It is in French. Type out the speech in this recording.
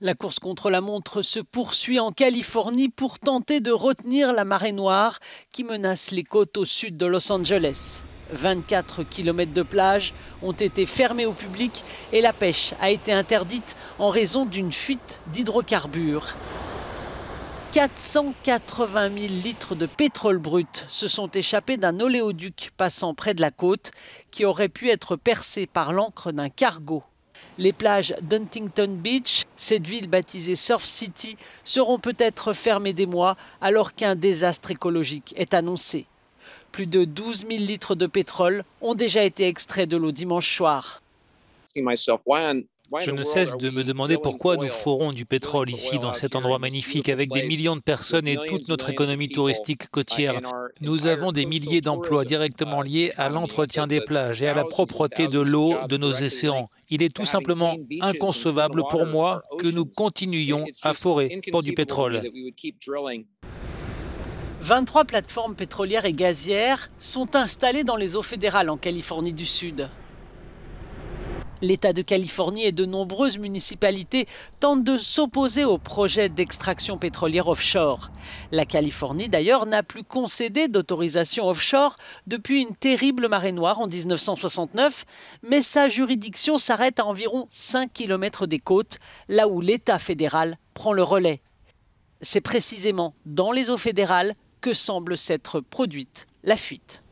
La course contre la montre se poursuit en Californie pour tenter de retenir la marée noire qui menace les côtes au sud de Los Angeles. 24 km de plage ont été fermés au public et la pêche a été interdite en raison d'une fuite d'hydrocarbures. 480 000 litres de pétrole brut se sont échappés d'un oléoduc passant près de la côte qui aurait pu être percé par l'ancre d'un cargo. Les plages d'Huntington Beach, cette ville baptisée Surf City, seront peut-être fermées des mois alors qu'un désastre écologique est annoncé. Plus de 12 000 litres de pétrole ont déjà été extraits de l'eau dimanche soir. Je ne cesse de me demander pourquoi nous forons du pétrole ici, dans cet endroit magnifique, avec des millions de personnes et toute notre économie touristique côtière. Nous avons des milliers d'emplois directement liés à l'entretien des plages et à la propreté de l'eau de nos océans. Il est tout simplement inconcevable pour moi que nous continuions à forer pour du pétrole. 23 plateformes pétrolières et gazières sont installées dans les eaux fédérales en Californie du Sud. L'État de Californie et de nombreuses municipalités tentent de s'opposer au projet d'extraction pétrolière offshore. La Californie, d'ailleurs, n'a plus concédé d'autorisation offshore depuis une terrible marée noire en 1969, mais sa juridiction s'arrête à environ 5 km des côtes, là où l'État fédéral prend le relais. C'est précisément dans les eaux fédérales que semble s'être produite la fuite.